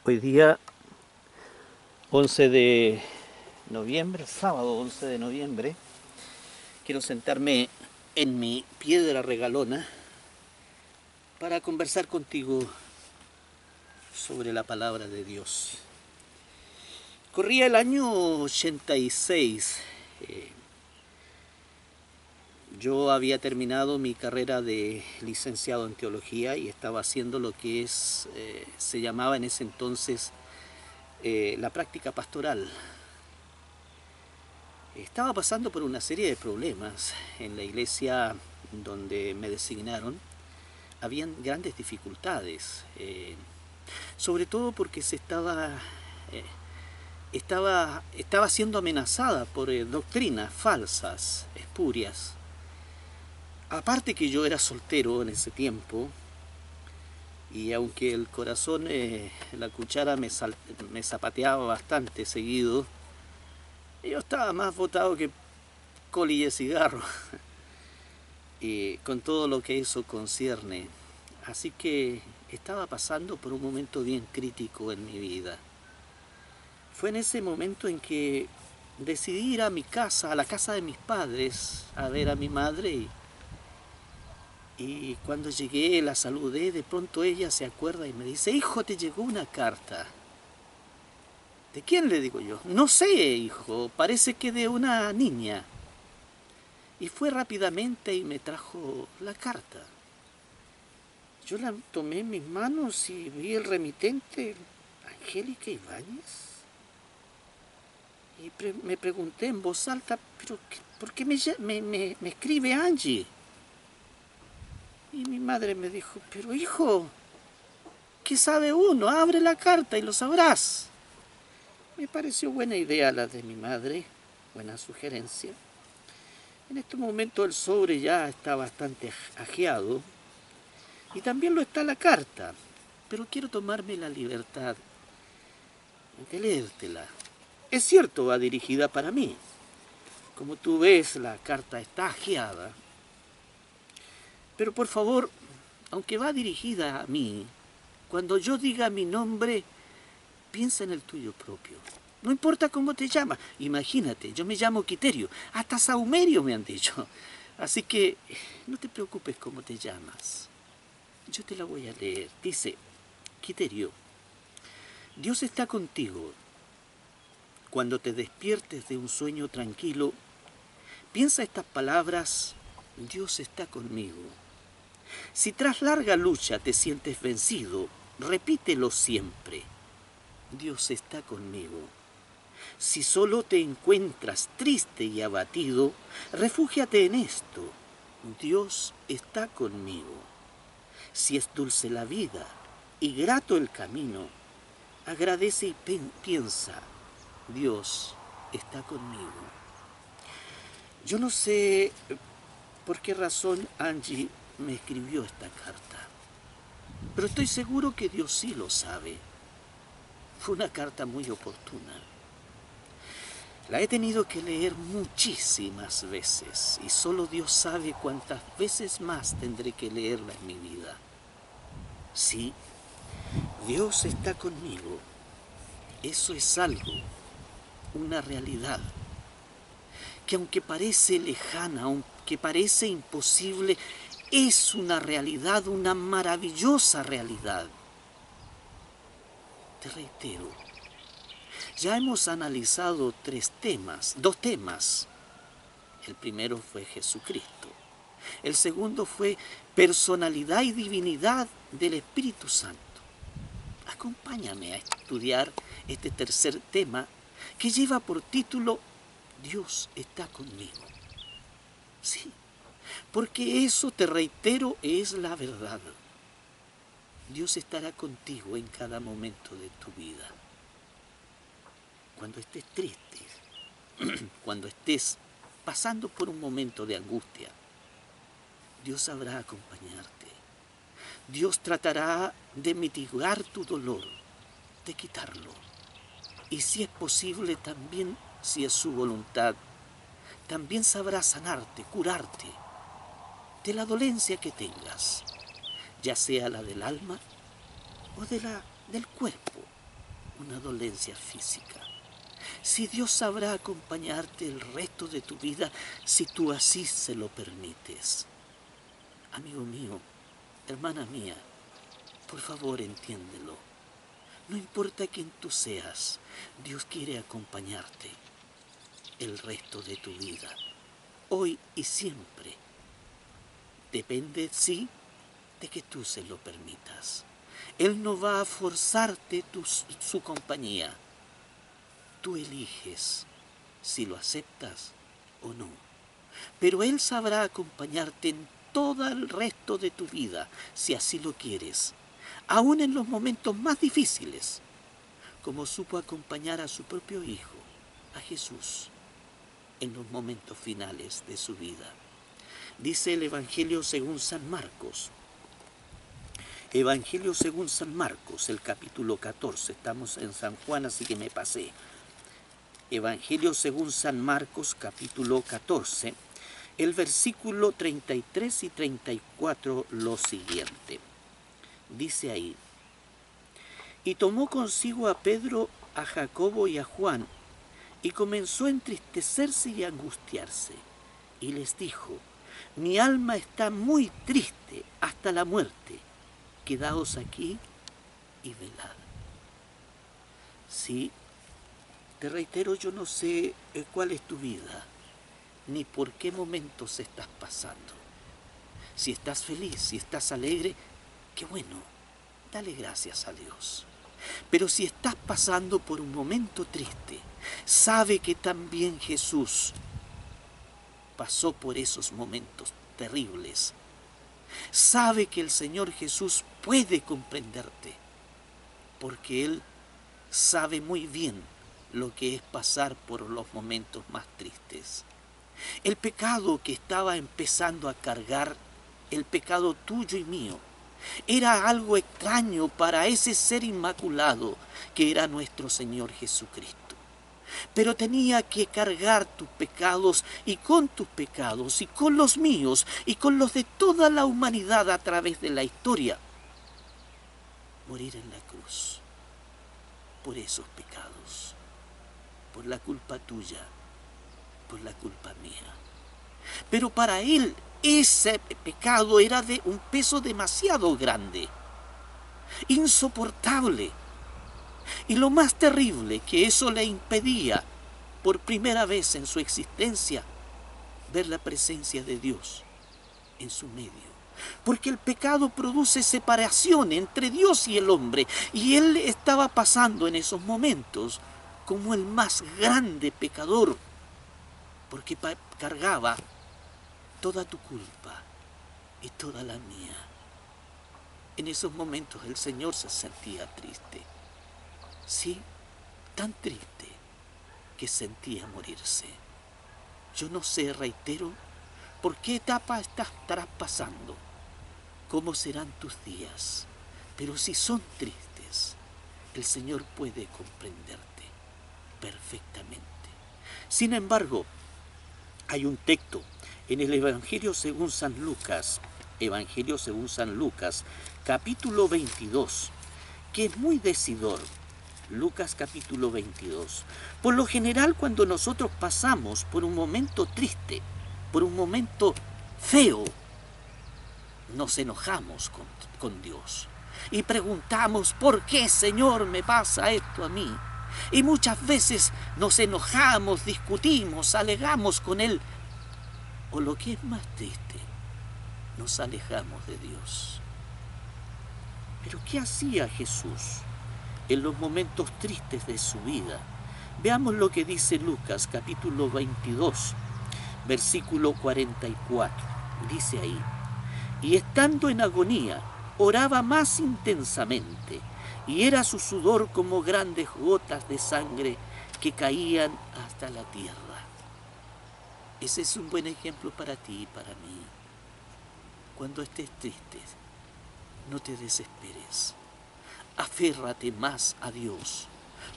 Hoy día 11 de noviembre, sábado 11 de noviembre, quiero sentarme en mi piedra regalona para conversar contigo sobre la palabra de Dios. Corría el año 86. Yo había terminado mi carrera de licenciado en teología y estaba haciendo lo que se llamaba en ese entonces la práctica pastoral. Estaba pasando por una serie de problemas en la iglesia donde me designaron. Habían grandes dificultades, sobre todo porque estaba siendo amenazada por doctrinas falsas, espurias. Aparte que yo era soltero en ese tiempo, y aunque el corazón, la cuchara me zapateaba bastante seguido, yo estaba más botado que colilla de cigarro, y con todo lo que eso concierne. Así que estaba pasando por un momento bien crítico en mi vida. Fue en ese momento en que decidí ir a mi casa, a la casa de mis padres, a ver a mi madre. Y cuando llegué, la saludé, de pronto ella se acuerda y me dice: hijo, te llegó una carta. ¿De quién?, le digo yo. No sé, hijo, parece que de una niña. Y fue rápidamente y me trajo la carta. Yo la tomé en mis manos y vi el remitente, Angélica Ibáñez. Y me pregunté en voz alta: ¿pero por qué me escribe Angie? Y mi madre me dijo: pero hijo, ¿qué sabe uno? Abre la carta y lo sabrás. Me pareció buena idea la de mi madre, buena sugerencia. En este momento el sobre ya está bastante ajeado y también lo está la carta, pero quiero tomarme la libertad de leértela. Es cierto, va dirigida para mí. Como tú ves, la carta está ajeada, pero por favor, aunque va dirigida a mí, cuando yo diga mi nombre, piensa en el tuyo propio. No importa cómo te llamas. Imagínate, yo me llamo Quiterio. Hasta Saumerio me han dicho. Así que no te preocupes cómo te llamas. Yo te la voy a leer. Dice: Quiterio, Dios está contigo. Cuando te despiertes de un sueño tranquilo, piensa estas palabras: Dios está conmigo. Si tras larga lucha te sientes vencido, repítelo siempre: Dios está conmigo. Si solo te encuentras triste y abatido, refúgiate en esto: Dios está conmigo. Si es dulce la vida y grato el camino, agradece y piensa: Dios está conmigo. Yo no sé por qué razón Angie me escribió esta carta, pero estoy seguro que Dios sí lo sabe. Fue una carta muy oportuna. La he tenido que leer muchísimas veces y solo Dios sabe cuántas veces más tendré que leerla en mi vida. Sí, Dios está conmigo. Eso es algo, una realidad, que aunque parece lejana, aunque parece imposible, es una realidad, una maravillosa realidad. Te reitero, ya hemos analizado dos temas. El primero fue Jesucristo. El segundo fue personalidad y divinidad del Espíritu Santo. Acompáñame a estudiar este tercer tema que lleva por título: Dios está conmigo. Sí, porque eso, te reitero, es la verdad. Dios estará contigo en cada momento de tu vida. Cuando estés triste, cuando estés pasando por un momento de angustia, Dios sabrá acompañarte. Dios tratará de mitigar tu dolor, de quitarlo. Y si es posible, también, si es su voluntad, también sabrá sanarte, curarte de la dolencia que tengas, ya sea la del alma o del cuerpo. una dolencia física. Si Dios sabrá acompañarte el resto de tu vida si tú así se lo permites. Amigo mío, hermana mía, por favor entiéndelo. No importa quién tú seas, Dios quiere acompañarte el resto de tu vida, hoy y siempre. Depende, sí, de que tú se lo permitas. Él no va a forzarte su compañía. Tú eliges si lo aceptas o no. Pero Él sabrá acompañarte en todo el resto de tu vida, si así lo quieres, aún en los momentos más difíciles, como supo acompañar a su propio Hijo, a Jesús, en los momentos finales de su vida. Dice el Evangelio según San Marcos. Evangelio según San Marcos, el capítulo 14. Estamos en San Juan, así que me pasé. Evangelio según San Marcos, capítulo 14, el versículo 33 y 34, lo siguiente. Dice ahí: y tomó consigo a Pedro, a Jacobo y a Juan, y comenzó a entristecerse y a angustiarse, y les dijo: mi alma está muy triste hasta la muerte, quedaos aquí y velad. Sí, te reitero, yo no sé cuál es tu vida, ni por qué momentos estás pasando. Si estás feliz, si estás alegre, qué bueno, dale gracias a Dios. Pero si estás pasando por un momento triste, sabe que también Jesús pasó por esos momentos terribles. Sabe que el Señor Jesús puede comprenderte, porque Él sabe muy bien lo que es pasar por los momentos más tristes. El pecado que estaba empezando a cargar, el pecado tuyo y mío, era algo extraño para ese ser inmaculado que era nuestro Señor Jesucristo. Pero tenía que cargar tus pecados, y con tus pecados, y con los míos, y con los de toda la humanidad a través de la historia, morir en la cruz por esos pecados, por la culpa tuya, por la culpa mía. Pero para Él ese pecado era de un peso demasiado grande, insoportable. Y lo más terrible, que eso le impedía, por primera vez en su existencia, ver la presencia de Dios en su medio. Porque el pecado produce separación entre Dios y el hombre, y Él estaba pasando en esos momentos como el más grande pecador, porque cargaba toda tu culpa y toda la mía. En esos momentos el Señor se sentía triste. Sí, tan triste que sentía morirse. Yo no sé, reitero, por qué etapa estarás pasando, cómo serán tus días, pero si son tristes, el Señor puede comprenderte perfectamente. Sin embargo, hay un texto en el Evangelio según San Lucas, capítulo 22, que es muy decidor. Lucas capítulo 22. Por lo general, cuando nosotros pasamos por un momento triste, por un momento feo, nos enojamos con Dios y preguntamos: ¿por qué, Señor, me pasa esto a mí? Y muchas veces nos enojamos, discutimos, alegamos con Él, o lo que es más triste, nos alejamos de Dios. Pero ¿qué hacía Jesús en los momentos tristes de su vida? Veamos lo que dice Lucas capítulo 22, versículo 44. Dice ahí: y estando en agonía, oraba más intensamente, y era su sudor como grandes gotas de sangre que caían hasta la tierra. Ese es un buen ejemplo para ti y para mí. Cuando estés triste, no te desesperes. Aférrate más a Dios,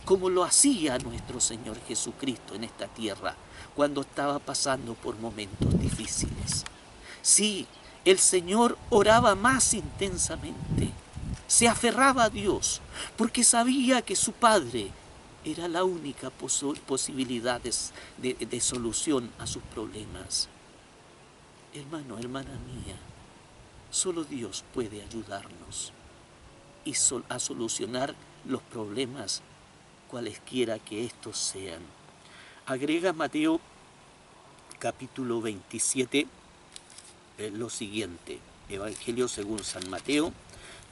como lo hacía nuestro Señor Jesucristo en esta tierra, cuando estaba pasando por momentos difíciles. Sí, el Señor oraba más intensamente. se aferraba a Dios, porque sabía que su Padre era la única posibilidad de solución a sus problemas. Hermano, hermana mía, solo Dios puede ayudarnos a solucionar los problemas, cualesquiera que estos sean. Agrega Mateo capítulo 27 lo siguiente. Evangelio según San Mateo,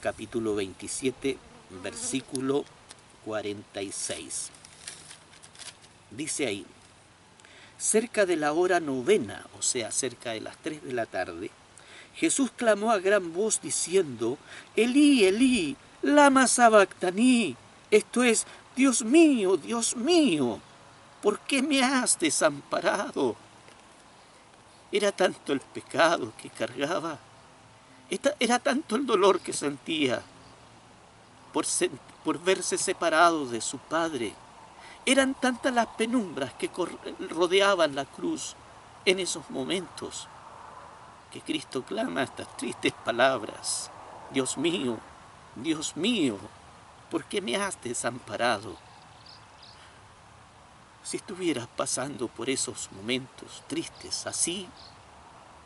capítulo 27, versículo 46. Dice ahí: cerca de la hora novena, o sea, cerca de las 3 de la tarde, Jesús clamó a gran voz diciendo: Elí, Elí, lama sabactani. Esto es: Dios mío, ¿por qué me has desamparado? Era tanto el pecado que cargaba, era tanto el dolor que sentía por verse separado de su Padre. Eran tantas las penumbras que rodeaban la cruz en esos momentos, que Cristo clama estas tristes palabras: Dios mío, ¿por qué me has desamparado? Si estuvieras pasando por esos momentos tristes así,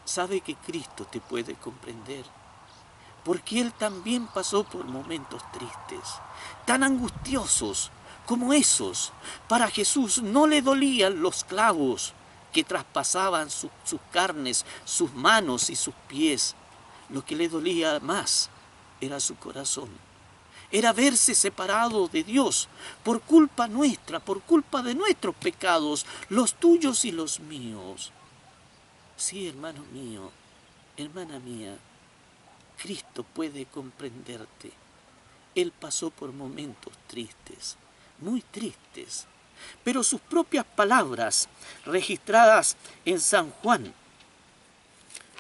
sabe que Cristo te puede comprender, porque Él también pasó por momentos tristes, tan angustiosos como esos. Para Jesús no le dolían los clavos que traspasaban sus carnes, sus manos y sus pies. Lo que le dolía más era su corazón. Era verse separado de Dios por culpa nuestra, por culpa de nuestros pecados, los tuyos y los míos. Sí, hermano mío, hermana mía, Cristo puede comprenderte. Él pasó por momentos tristes, muy tristes, pero sus propias palabras, registradas en San Juan,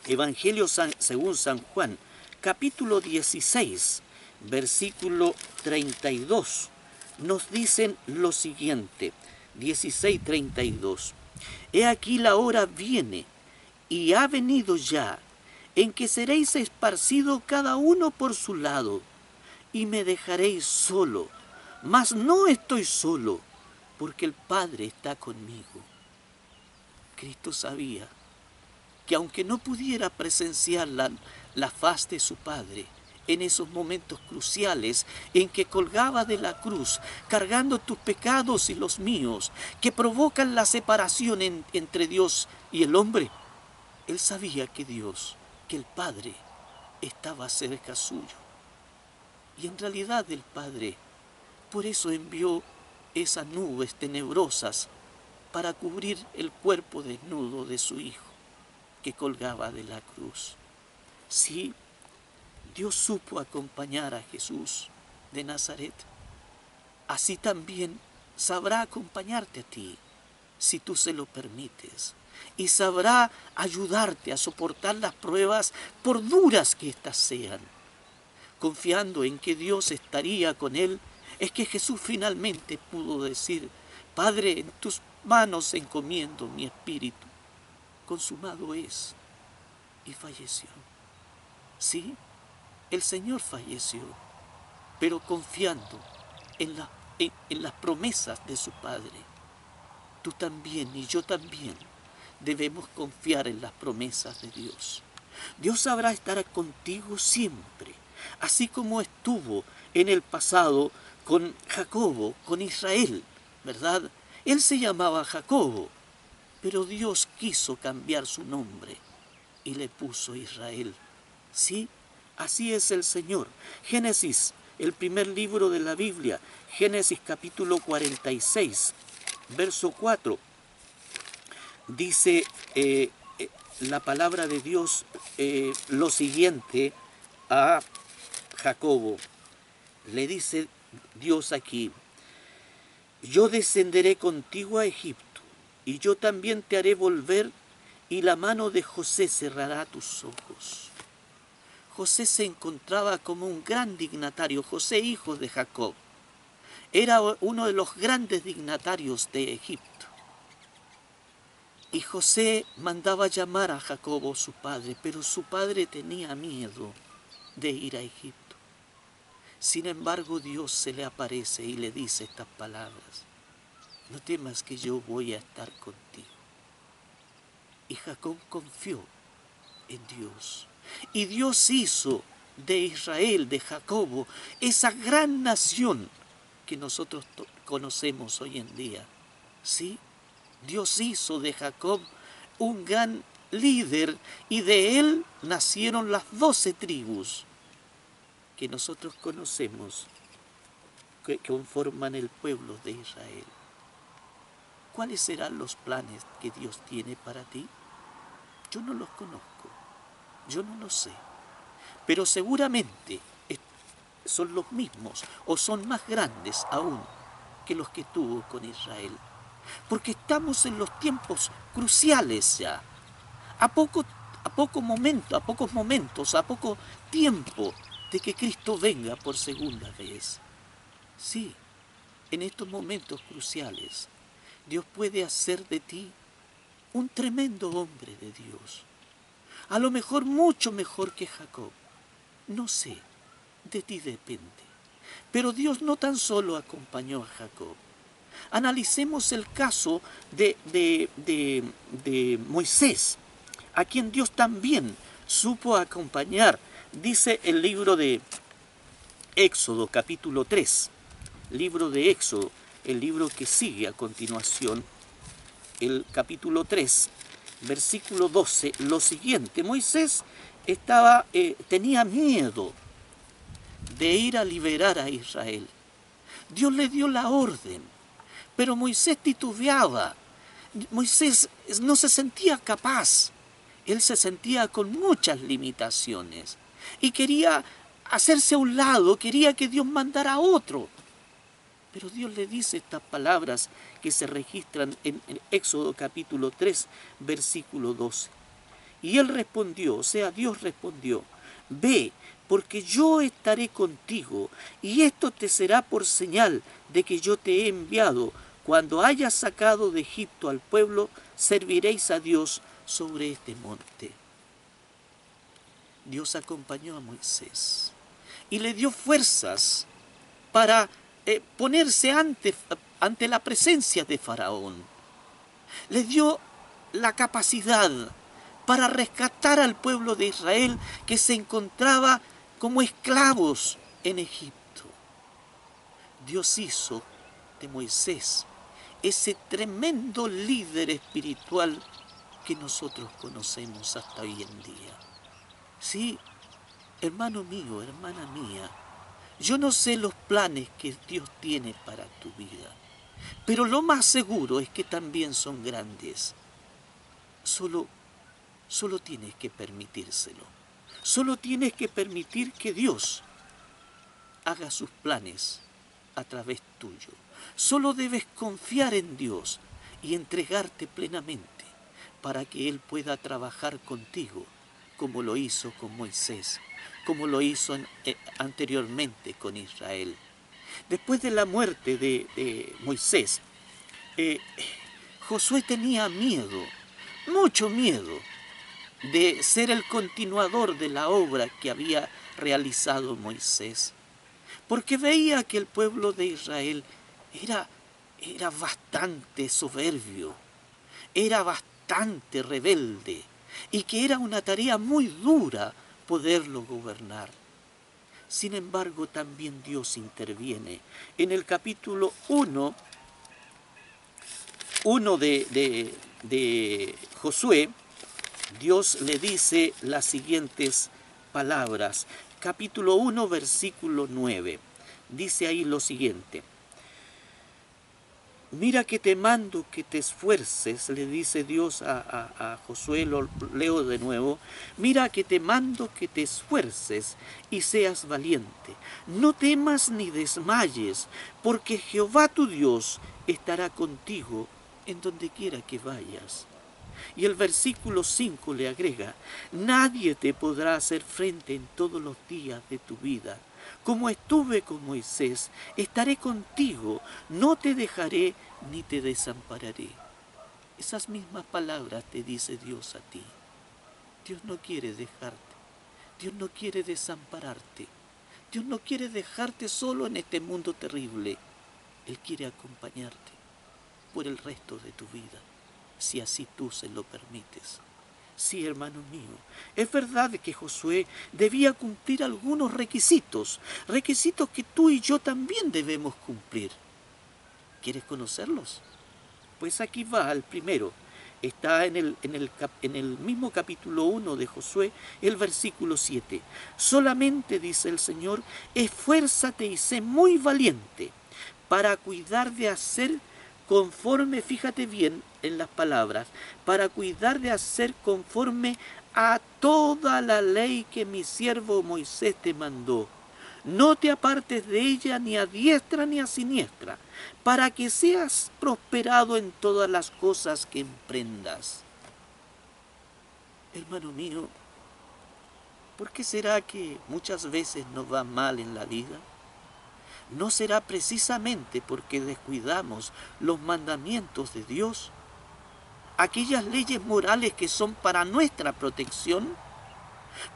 Evangelio según San Juan, capítulo 16, versículo 32, nos dicen lo siguiente: 16:32. He aquí la hora viene, y ha venido ya, en que seréis esparcidos cada uno por su lado, y me dejaréis solo. Mas no estoy solo, porque el Padre está conmigo. Cristo sabía que aunque no pudiera presenciar la faz de su Padre en esos momentos cruciales en que colgaba de la cruz, cargando tus pecados y los míos, que provocan la separación entre Dios y el hombre, Él sabía que Dios, que el Padre, estaba cerca suyo. Y en realidad el Padre, por eso envió esas nubes tenebrosas para cubrir el cuerpo desnudo de su Hijo, que colgaba de la cruz. Sí, Dios supo acompañar a Jesús de Nazaret. Así también sabrá acompañarte a ti, si tú se lo permites. Y sabrá ayudarte a soportar las pruebas, por duras que éstas sean. Confiando en que Dios estaría con él, es que Jesús finalmente pudo decir: Padre, en tus manos encomiendo mi espíritu. Consumado es. Y falleció. Sí, el Señor falleció, pero confiando en las promesas de su Padre. Tú también y yo también debemos confiar en las promesas de Dios. Dios sabrá estar contigo siempre, así como estuvo en el pasado con Jacobo, con Israel, ¿verdad? Él se llamaba Jacobo, pero Dios quiso cambiar su nombre y le puso Israel. Sí, así es el Señor. Génesis, el primer libro de la Biblia, Génesis capítulo 46, verso 4, dice la palabra de Dios lo siguiente a Jacobo. Le dice Dios aquí: yo descenderé contigo a Egipto, y yo también te haré volver, y la mano de José cerrará tus ojos. José se encontraba como un gran dignatario. José, hijo de Jacob, era uno de los grandes dignatarios de Egipto. Y José mandaba llamar a Jacobo, su padre, pero su padre tenía miedo de ir a Egipto. Sin embargo, Dios se le aparece y le dice estas palabras: no temas, que yo voy a estar contigo. Y Jacob confió en Dios. Y Dios hizo de Israel, de Jacobo, esa gran nación que nosotros conocemos hoy en día. ¿Sí? Dios hizo de Jacob un gran líder, y de él nacieron las 12 tribus que nosotros conocemos, que conforman el pueblo de Israel. ¿Cuáles serán los planes que Dios tiene para ti? Yo no los conozco, yo no los sé, pero seguramente son los mismos o son más grandes aún que los que tuvo con Israel. Porque estamos en los tiempos cruciales ya. A poco tiempo de que Cristo venga por segunda vez. Sí, en estos momentos cruciales, Dios puede hacer de ti un tremendo hombre de Dios. A lo mejor mucho mejor que Jacob. No sé, de ti depende. Pero Dios no tan solo acompañó a Jacob. Analicemos el caso de Moisés, a quien Dios también supo acompañar. Dice el libro de Éxodo, capítulo 3, libro de Éxodo, el libro que sigue a continuación, el capítulo 3, versículo 12, lo siguiente: Moisés tenía miedo de ir a liberar a Israel. Dios le dio la orden, pero Moisés titubeaba. Moisés no se sentía capaz. Él se sentía con muchas limitaciones y quería hacerse a un lado, quería que Dios mandara a otro. Pero Dios le dice estas palabras que se registran en Éxodo capítulo 3, versículo 12. Y él respondió, o sea, Dios respondió: ve, porque yo estaré contigo, y esto te será por señal de que yo te he enviado. Cuando hayas sacado de Egipto al pueblo, serviréis a Dios sobre este monte. Dios acompañó a Moisés y le dio fuerzas para ponerse ante la presencia de Faraón. Le dio la capacidad para rescatar al pueblo de Israel, que se encontraba como esclavos en Egipto. Dios hizo de Moisés ese tremendo líder espiritual que nosotros conocemos hasta hoy en día. Sí, hermano mío, hermana mía, yo no sé los planes que Dios tiene para tu vida, pero lo más seguro es que también son grandes. Solo tienes que permitírselo. Solo tienes que permitir que Dios haga sus planes a través tuyo. Solo debes confiar en Dios y entregarte plenamente para que Él pueda trabajar contigo, como lo hizo con Moisés, como lo hizo anteriormente con Israel. Después de la muerte de Moisés, Josué tenía miedo, mucho miedo, de ser el continuador de la obra que había realizado Moisés, porque veía que el pueblo de Israel era bastante soberbio, era bastante rebelde, y que era una tarea muy dura poderlo gobernar. Sin embargo, también Dios interviene. En el capítulo 1 de Josué, Dios le dice las siguientes palabras. Capítulo 1, versículo 9. Dice ahí lo siguiente: mira que te mando que te esfuerces, le dice Dios a Josué, lo leo de nuevo: mira que te mando que te esfuerces y seas valiente. No temas ni desmayes, porque Jehová tu Dios estará contigo en donde quiera que vayas. Y el versículo 5 le agrega: nadie te podrá hacer frente en todos los días de tu vida. Como estuve con Moisés, estaré contigo, no te dejaré ni te desampararé. Esas mismas palabras te dice Dios a ti. Dios no quiere dejarte, Dios no quiere desampararte, Dios no quiere dejarte solo en este mundo terrible. Él quiere acompañarte por el resto de tu vida, si así tú se lo permites. Sí, hermano mío, es verdad que Josué debía cumplir algunos requisitos, requisitos que tú y yo también debemos cumplir. ¿Quieres conocerlos? Pues aquí va el primero. Está en el mismo capítulo 1 de Josué, el versículo 7. Solamente, dice el Señor, esfuérzate y sé muy valiente para cuidar de hacer conforme, fíjate bien en las palabras, para cuidar de hacer conforme a toda la ley que mi siervo Moisés te mandó. No te apartes de ella ni a diestra ni a siniestra, para que seas prosperado en todas las cosas que emprendas. Hermano mío, ¿por qué será que muchas veces nos va mal en la vida? ¿No será precisamente porque descuidamos los mandamientos de Dios? Aquellas leyes morales que son para nuestra protección.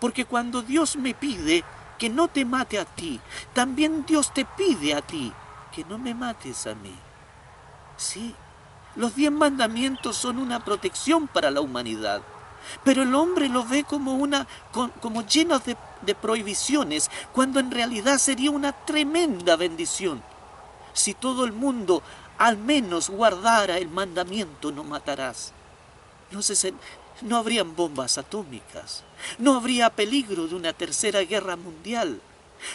Porque cuando Dios me pide que no te mate a ti, también Dios te pide a ti que no me mates a mí. Sí, los 10 mandamientos son una protección para la humanidad, pero el hombre lo ve como llenos de prohibiciones, cuando en realidad sería una tremenda bendición. Si todo el mundo al menos guardara el mandamiento no matarás, no habrían bombas atómicas, no habría peligro de una tercera guerra mundial,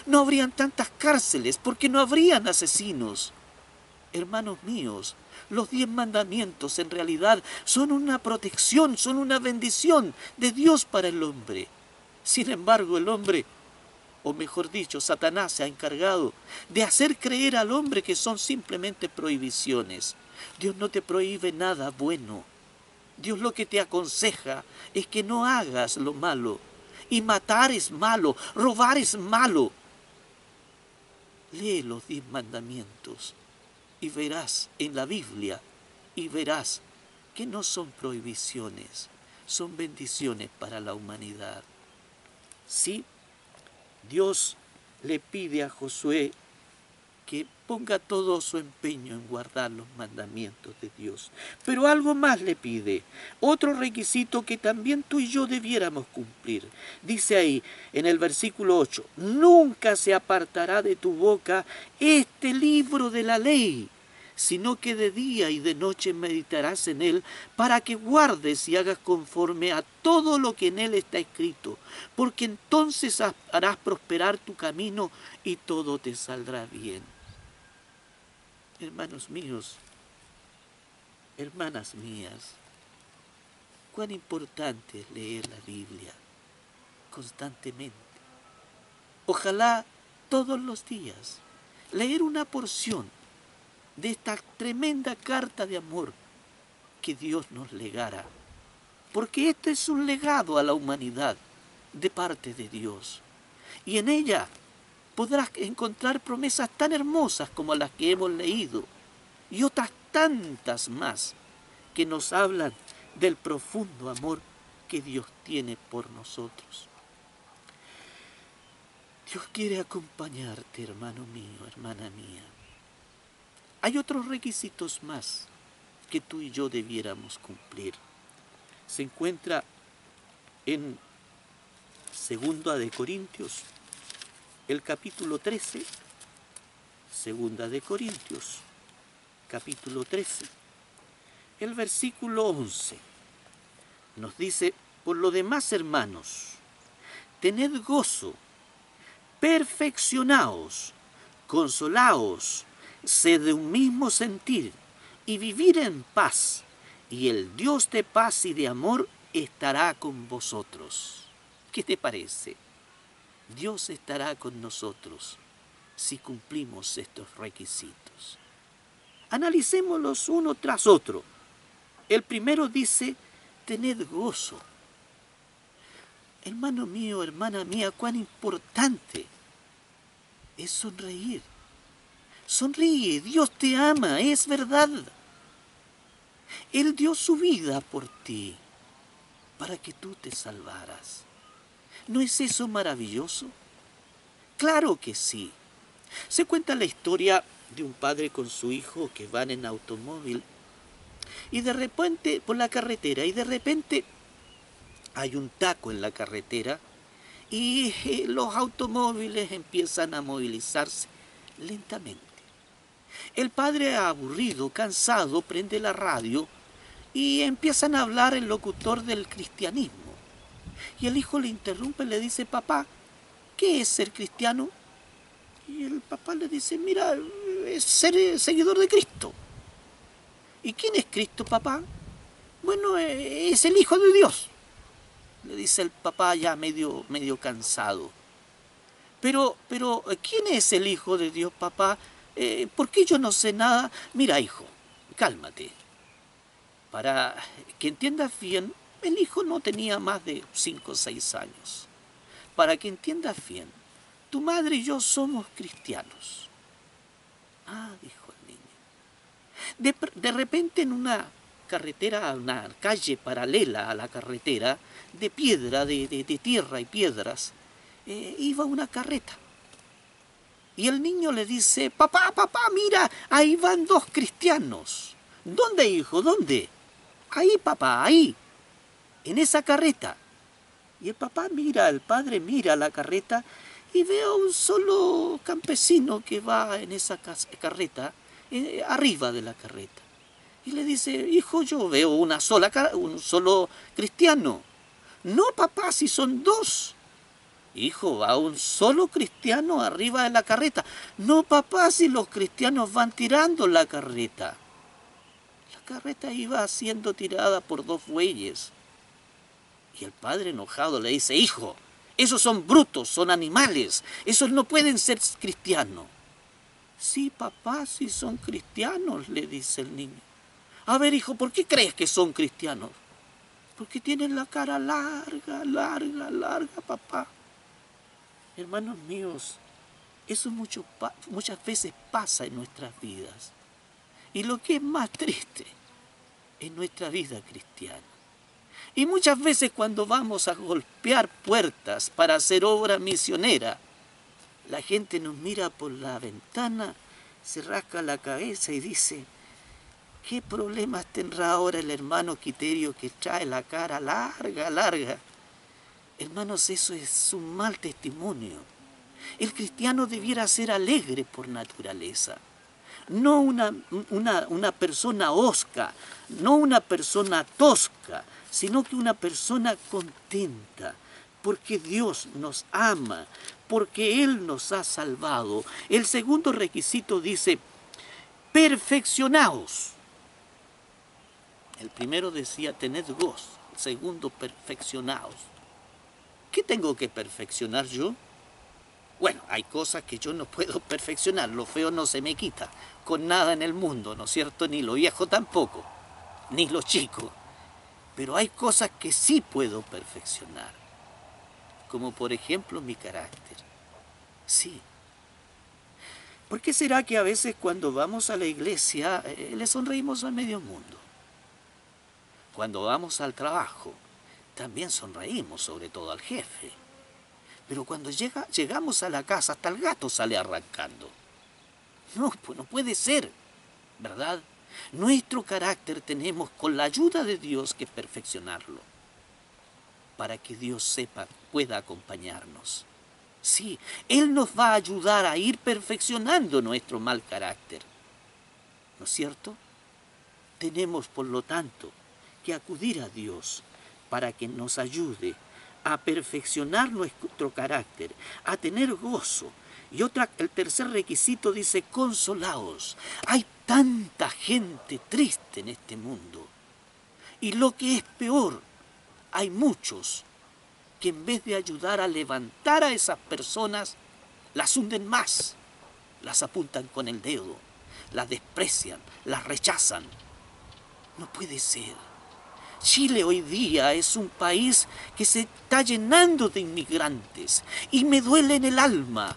no habrían tantas cárceles porque no habrían asesinos. Hermanos míos, los 10 mandamientos en realidad son una protección, son una bendición de Dios para el hombre. Sin embargo, el hombre, o mejor dicho, Satanás se ha encargado de hacer creer al hombre que son simplemente prohibiciones. Dios no te prohíbe nada bueno. Dios lo que te aconseja es que no hagas lo malo. Y matar es malo, robar es malo. Lee los 10 mandamientos y verás en la Biblia, y verás que no son prohibiciones, son bendiciones para la humanidad. Sí, Dios le pide a Josué que ponga todo su empeño en guardar los mandamientos de Dios. Pero algo más le pide, otro requisito que también tú y yo debiéramos cumplir. Dice ahí en el versículo 8, nunca se apartará de tu boca este libro de la ley, sino que de día y de noche meditarás en él, para que guardes y hagas conforme a todo lo que en él está escrito, porque entonces harás prosperar tu camino y todo te saldrá bien. Hermanos míos, hermanas mías, cuán importante es leer la Biblia constantemente. Ojalá todos los días leer una porción de esta tremenda carta de amor que Dios nos legara, porque este es un legado a la humanidad de parte de Dios, y en ella podrás encontrar promesas tan hermosas como las que hemos leído, y otras tantas más que nos hablan del profundo amor que Dios tiene por nosotros. Dios quiere acompañarte, hermano mío, hermana mía. Hay otros requisitos más que tú y yo debiéramos cumplir. Se encuentra en 2 de Corintios, el capítulo 13, 2 de Corintios, capítulo 13, el versículo 11. Nos dice, por lo demás, hermanos, tened gozo, perfeccionaos, consolaos, sed de un mismo sentir y vivir en paz, y el Dios de paz y de amor estará con vosotros. ¿Qué te parece? Dios estará con nosotros si cumplimos estos requisitos. Analicémoslos uno tras otro. El primero dice, tened gozo. Hermano mío, hermana mía, cuán importante es sonreír. Sonríe, Dios te ama, es verdad. Él dio su vida por ti, para que tú te salvaras. ¿No es eso maravilloso? Claro que sí. Se cuenta la historia de un padre con su hijo que van en automóvil y de repente por la carretera y de repente hay un taco en la carretera y los automóviles empiezan a movilizarse lentamente. El padre, aburrido, cansado, prende la radio y empiezan a hablar el locutor del cristianismo. Y el hijo le interrumpe y le dice: papá, ¿qué es ser cristiano? Y el papá le dice: mira, es ser seguidor de Cristo. ¿Y quién es Cristo, papá? Bueno, es el Hijo de Dios, le dice el papá ya medio cansado. Pero, ¿quién es el Hijo de Dios, papá? ¿Por qué yo no sé nada? Mira, hijo, cálmate. Para que entiendas bien, el hijo no tenía más de 5 o 6 años. Para que entiendas bien, tu madre y yo somos cristianos. Ah, dijo el niño. De repente en una carretera, una calle paralela a la carretera, de piedra, de tierra y piedras, iba una carreta. Y el niño le dice: papá, mira, ahí van 2 cristianos. ¿Dónde, hijo? ¿Dónde? Ahí, papá, ahí, en esa carreta. Y el padre mira la carreta y ve a un solo campesino que va en esa carreta, arriba de la carreta. Y le dice: hijo, yo veo un solo cristiano. No, papá, si son 2. Hijo, va un solo cristiano arriba de la carreta. No, papá, si los cristianos van tirando la carreta. La carreta iba siendo tirada por 2 bueyes. Y el padre, enojado, le dice: hijo, esos son brutos, son animales, esos no pueden ser cristianos. Sí, papá, sí son cristianos, le dice el niño. A ver, hijo, ¿por qué crees que son cristianos? Porque tienen la cara larga, papá. Hermanos míos, eso muchas veces pasa en nuestras vidas. Y lo que es más triste, en nuestra vida cristiana. Y muchas veces cuando vamos a golpear puertas para hacer obra misionera, la gente nos mira por la ventana, se rasca la cabeza y dice: ¿qué problemas tendrá ahora el hermano Quiterio que trae la cara larga? Hermanos, eso es un mal testimonio. El cristiano debiera ser alegre por naturaleza. No una persona hosca, no una persona tosca, sino que una persona contenta, porque Dios nos ama, porque Él nos ha salvado. El segundo requisito dice: perfeccionaos. El primero decía: tened gozo. El segundo: perfeccionaos. ¿Qué tengo que perfeccionar yo? Bueno, hay cosas que yo no puedo perfeccionar. Lo feo no se me quita con nada en el mundo, ¿no es cierto? Ni lo viejo tampoco, ni lo chico. Pero hay cosas que sí puedo perfeccionar, como por ejemplo mi carácter. Sí. ¿Por qué será que a veces cuando vamos a la iglesia le sonreímos al medio mundo? Cuando vamos al trabajo también sonreímos, sobre todo al jefe. Pero cuando llegamos a la casa, hasta el gato sale arrancando. No, pues no puede ser, ¿verdad? Nuestro carácter tenemos, con la ayuda de Dios, que perfeccionarlo, para que Dios pueda acompañarnos. Sí, Él nos va a ayudar a ir perfeccionando nuestro mal carácter, ¿no es cierto? Tenemos, por lo tanto, que acudir a Dios para que nos ayude a perfeccionar nuestro carácter, a tener gozo. Y el tercer requisito dice: consolaos. Hay tanta gente triste en este mundo. Y lo que es peor, hay muchos que en vez de ayudar a levantar a esas personas, las hunden más, las apuntan con el dedo, las desprecian, las rechazan. No puede ser. Chile hoy día es un país que se está llenando de inmigrantes y me duele en el alma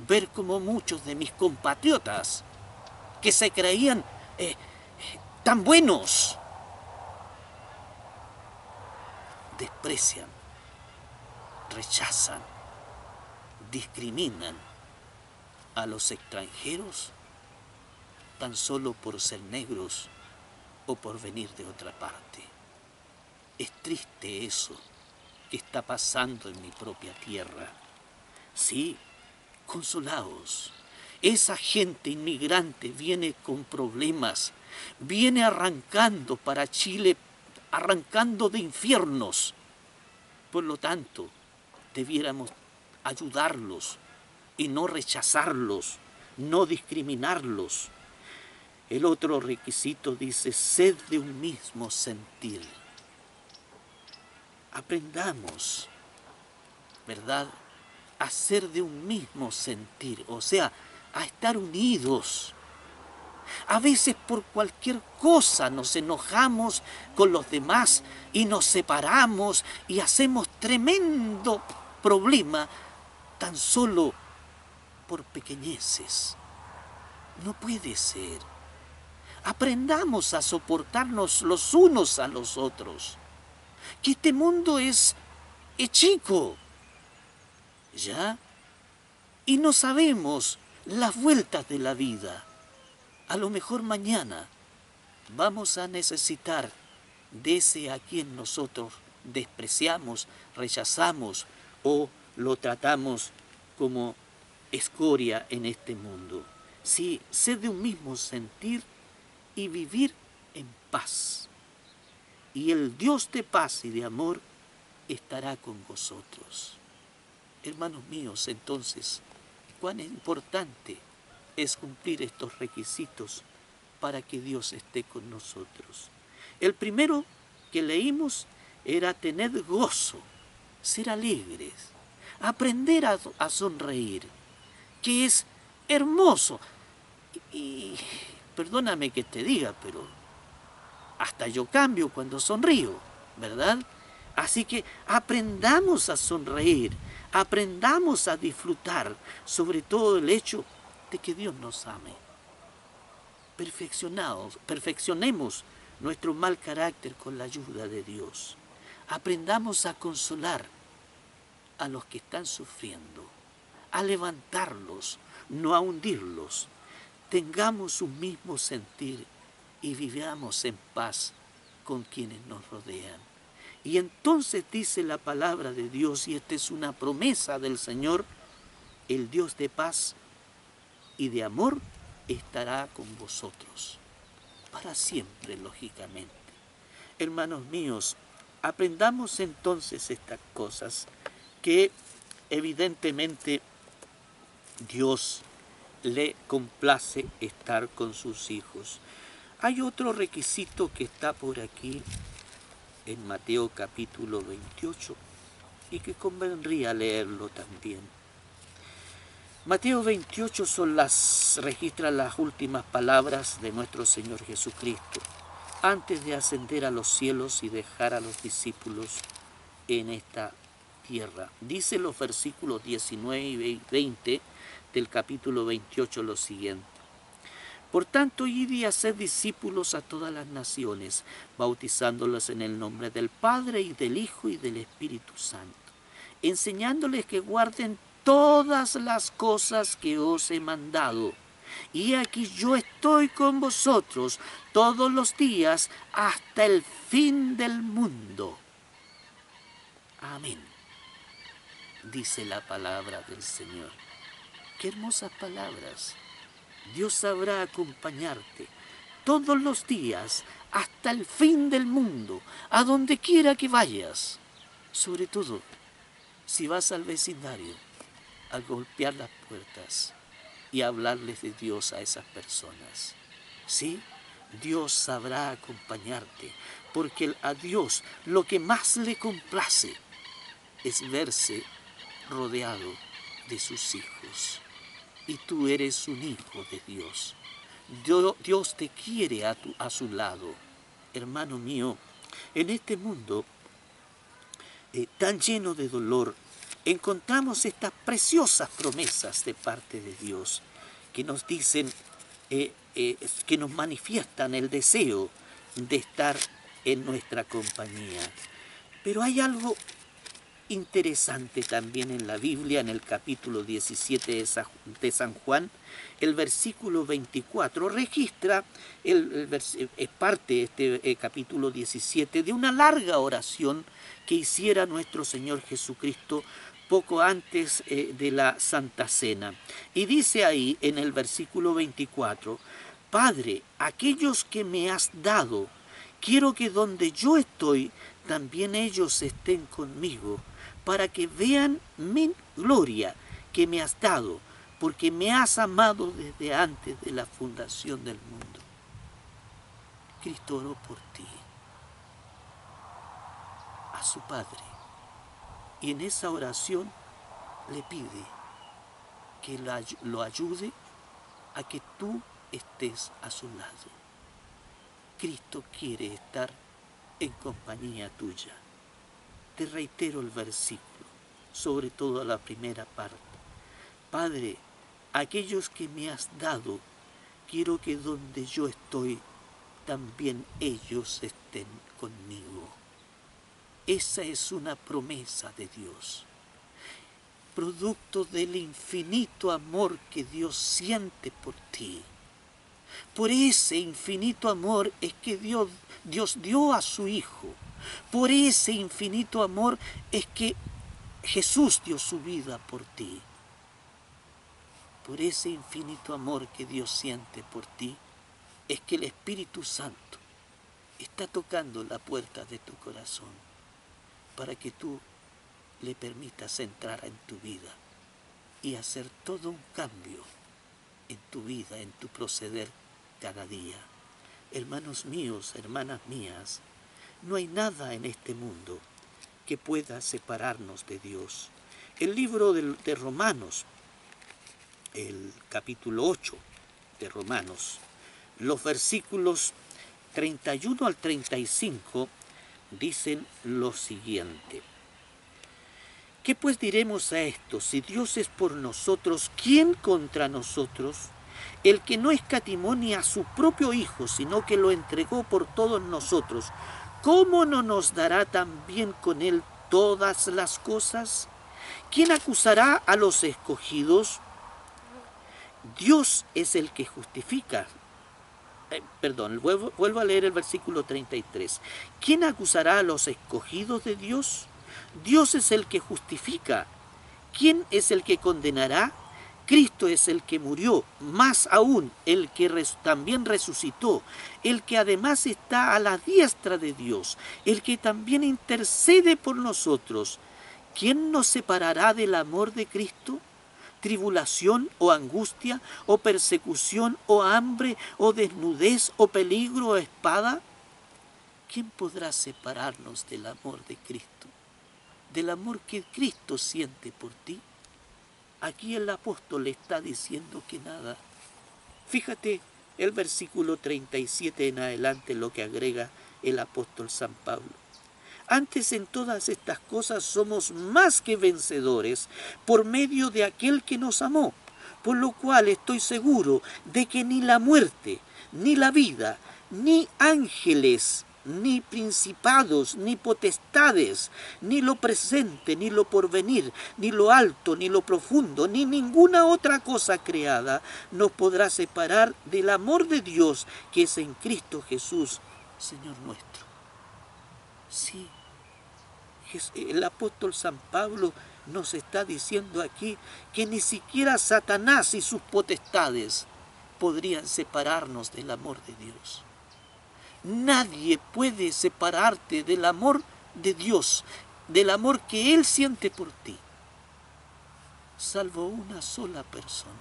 ver como muchos de mis compatriotas que se creían tan buenos desprecian, rechazan, discriminan a los extranjeros tan solo por ser negros o por venir de otra parte. Es triste eso que está pasando en mi propia tierra. Sí, consolaos. Esa gente inmigrante viene con problemas, viene arrancando para Chile, arrancando de infiernos. Por lo tanto, debiéramos ayudarlos y no rechazarlos, no discriminarlos. El otro requisito dice, sed de un mismo sentir. Aprendamos, ¿verdad?, a ser de un mismo sentir, o sea, a estar unidos. A veces por cualquier cosa nos enojamos con los demás y nos separamos y hacemos tremendo problema tan solo por pequeñeces. No puede ser. Aprendamos a soportarnos los unos a los otros. Que este mundo es chico, ¿ya? Y no sabemos las vueltas de la vida. A lo mejor mañana vamos a necesitar de ese a quien nosotros despreciamos, rechazamos o lo tratamos como escoria en este mundo. Sí, sed de un mismo sentir y vivir en paz. Y el Dios de paz y de amor estará con vosotros. Hermanos míos, entonces, cuán importante es cumplir estos requisitos para que Dios esté con nosotros. El primero que leímos era tener gozo, ser alegres, aprender a sonreír, que es hermoso. Y perdóname que te diga, pero hasta yo cambio cuando sonrío, ¿verdad? Así que aprendamos a sonreír, aprendamos a disfrutar, sobre todo el hecho de que Dios nos ame. Perfeccionemos nuestro mal carácter con la ayuda de Dios. Aprendamos a consolar a los que están sufriendo, a levantarlos, no a hundirlos. Tengamos un mismo sentir y vivamos en paz con quienes nos rodean. Y entonces dice la palabra de Dios, y esta es una promesa del Señor, el Dios de paz y de amor estará con vosotros, para siempre, lógicamente. Hermanos míos, aprendamos entonces estas cosas, que evidentemente Dios le complace estar con sus hijos. Hay otro requisito que está por aquí en Mateo capítulo 28 y que convendría leerlo también. Mateo 28 registra las últimas palabras de nuestro Señor Jesucristo antes de ascender a los cielos y dejar a los discípulos en esta tierra. Dice los versículos 19 y 20 del capítulo 28 lo siguiente. Por tanto, id y haced discípulos a todas las naciones, bautizándolos en el nombre del Padre y del Hijo y del Espíritu Santo, enseñándoles que guarden todas las cosas que os he mandado. Y aquí yo estoy con vosotros todos los días hasta el fin del mundo. Amén. Dice la palabra del Señor. Qué hermosas palabras. Dios sabrá acompañarte todos los días hasta el fin del mundo, a donde quiera que vayas. Sobre todo, si vas al vecindario, a golpear las puertas y hablarles de Dios a esas personas. Sí, Dios sabrá acompañarte, porque a Dios lo que más le complace es verse rodeado de sus hijos. Y tú eres un hijo de Dios. Dios te quiere a su lado. Hermano mío, en este mundo tan lleno de dolor, encontramos estas preciosas promesas de parte de Dios que nos dicen, que nos manifiestan el deseo de estar en nuestra compañía. Pero hay algo Interesante también en la Biblia, en el capítulo 17 de San Juan, el versículo 24 registra, es parte de este capítulo 17 de una larga oración que hiciera nuestro Señor Jesucristo poco antes de la Santa Cena. Y dice ahí en el versículo 24, Padre, aquellos que me has dado, quiero que donde yo estoy, también ellos estén conmigo, para que vean mi gloria que me has dado, porque me has amado desde antes de la fundación del mundo. Cristo oró por ti, a su Padre, y en esa oración le pide que lo ayude a que tú estés a su lado. Cristo quiere estar en compañía tuya. Te reitero el versículo, sobre todo la primera parte. Padre, aquellos que me has dado, quiero que donde yo estoy, también ellos estén conmigo. Esa es una promesa de Dios, producto del infinito amor que Dios siente por ti. Por ese infinito amor es que Dios dio a su Hijo. Por ese infinito amor es que Jesús dio su vida por ti. Por ese infinito amor que Dios siente por ti, es que el Espíritu Santo está tocando la puerta de tu corazón para que tú le permitas entrar en tu vida y hacer todo un cambio en tu vida, en tu proceder cada día. Hermanos míos, hermanas mías, no hay nada en este mundo que pueda separarnos de Dios. El libro de Romanos, el capítulo 8 de Romanos, los versículos 31 al 35 dicen lo siguiente. ¿Qué pues diremos a esto? Si Dios es por nosotros, ¿quién contra nosotros? El que no escatimó ni a su propio Hijo, sino que lo entregó por todos nosotros, ¿cómo no nos dará también con él todas las cosas? ¿Quién acusará a los escogidos? Dios es el que justifica. Vuelvo a leer el versículo 33. ¿Quién acusará a los escogidos de Dios? Dios es el que justifica. ¿Quién es el que condenará? Cristo es el que murió, más aún el que también resucitó, el que además está a la diestra de Dios, el que también intercede por nosotros. ¿Quién nos separará del amor de Cristo? ¿Tribulación o angustia o persecución o hambre o desnudez o peligro o espada? ¿Quién podrá separarnos del amor de Cristo? Del amor que Cristo siente por ti. Aquí el apóstol le está diciendo que nada. Fíjate el versículo 37 en adelante lo que agrega el apóstol San Pablo. Antes en todas estas cosas somos más que vencedores por medio de aquel que nos amó, por lo cual estoy seguro de que ni la muerte, ni la vida, ni ángeles, ni principados, ni potestades, ni lo presente, ni lo porvenir, ni lo alto, ni lo profundo, ni ninguna otra cosa creada nos podrá separar del amor de Dios que es en Cristo Jesús, Señor nuestro. Sí, el apóstol San Pablo nos está diciendo aquí que ni siquiera Satanás y sus potestades podrían separarnos del amor de Dios. Nadie puede separarte del amor de Dios, del amor que Él siente por ti, salvo una sola persona.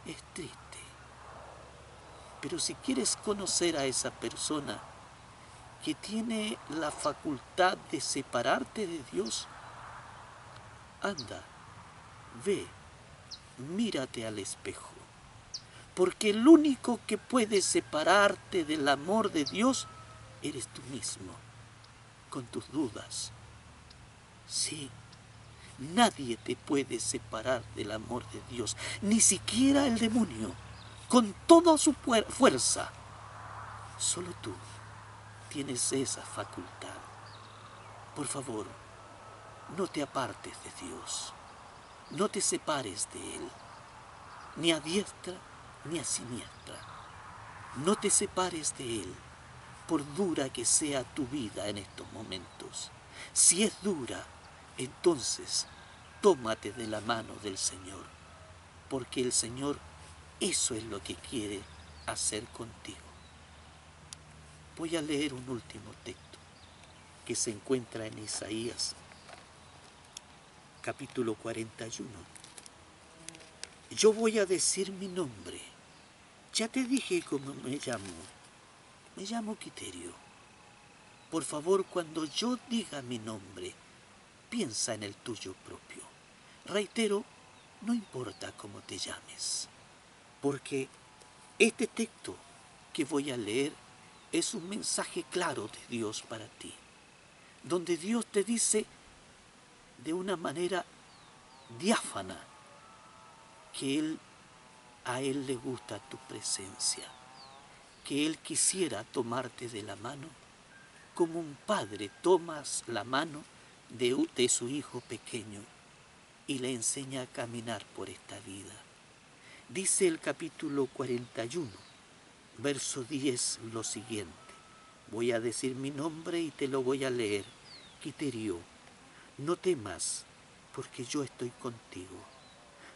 Es triste. Pero si quieres conocer a esa persona que tiene la facultad de separarte de Dios, anda, ve, mírate al espejo. Porque el único que puede separarte del amor de Dios eres tú mismo, con tus dudas. Sí, nadie te puede separar del amor de Dios, ni siquiera el demonio, con toda su fuerza. Solo tú tienes esa facultad. Por favor, no te apartes de Dios, no te separes de Él, ni a diestra ni a siniestra. No te separes de Él, por dura que sea tu vida en estos momentos. Si es dura, entonces tómate de la mano del Señor, porque el Señor eso es lo que quiere hacer contigo. Voy a leer un último texto que se encuentra en Isaías, capítulo 41. Yo voy a decir mi nombre. Ya te dije cómo me llamo. Me llamo Quiterio. Por favor, cuando yo diga mi nombre, piensa en el tuyo propio. Reitero, no importa cómo te llames, porque este texto que voy a leer es un mensaje claro de Dios para ti, donde Dios te dice de una manera diáfana que a Él le gusta tu presencia, que Él quisiera tomarte de la mano, como un padre tomas la mano de su hijo pequeño y le enseña a caminar por esta vida. Dice el capítulo 41, verso 10 lo siguiente. Voy a decir mi nombre y te lo voy a leer. Quiterio, no temas, porque yo estoy contigo.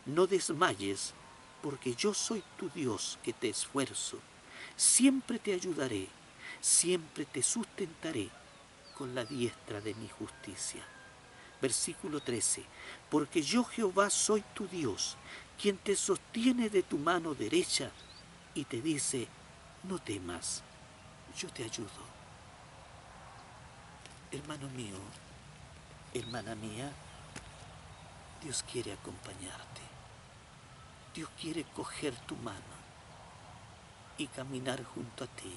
No desmayes, porque yo soy tu Dios que te esfuerzo. Siempre te ayudaré, siempre te sustentaré con la diestra de mi justicia. Versículo 13. Porque yo Jehová soy tu Dios, quien te sostiene de tu mano derecha y te dice, no temas, yo te ayudo. Hermano mío, hermana mía, Dios quiere acompañarte. Dios quiere coger tu mano y caminar junto a ti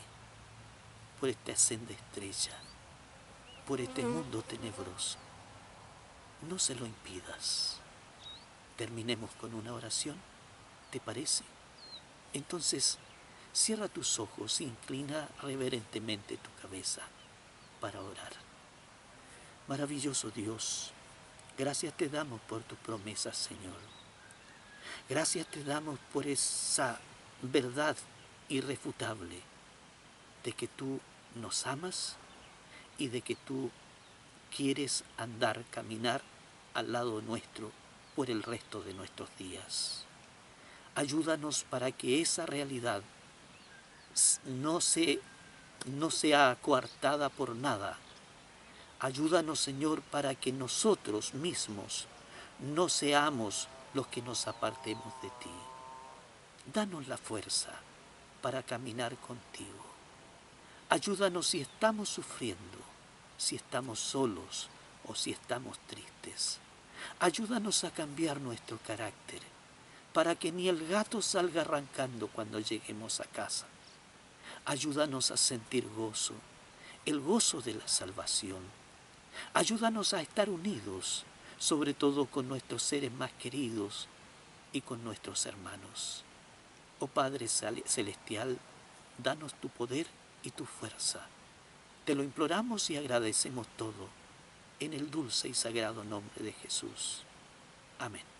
por esta senda estrecha, por este mundo tenebroso. No se lo impidas. Terminemos con una oración, ¿te parece? Entonces, cierra tus ojos e inclina reverentemente tu cabeza para orar. Maravilloso Dios, gracias te damos por tus promesas, Señor. Gracias te damos por esa verdad irrefutable de que tú nos amas y de que tú quieres caminar al lado nuestro por el resto de nuestros días. Ayúdanos para que esa realidad no sea coartada por nada. Ayúdanos, Señor, para que nosotros mismos no seamos los que nos apartemos de ti. Danos la fuerza para caminar contigo. Ayúdanos si estamos sufriendo, si estamos solos o si estamos tristes. Ayúdanos a cambiar nuestro carácter para que ni el gato salga arrancando cuando lleguemos a casa. Ayúdanos a sentir gozo, el gozo de la salvación. Ayúdanos a estar unidos, sobre todo con nuestros seres más queridos y con nuestros hermanos. Oh Padre Celestial, danos tu poder y tu fuerza. Te lo imploramos y agradecemos todo en el dulce y sagrado nombre de Jesús. Amén.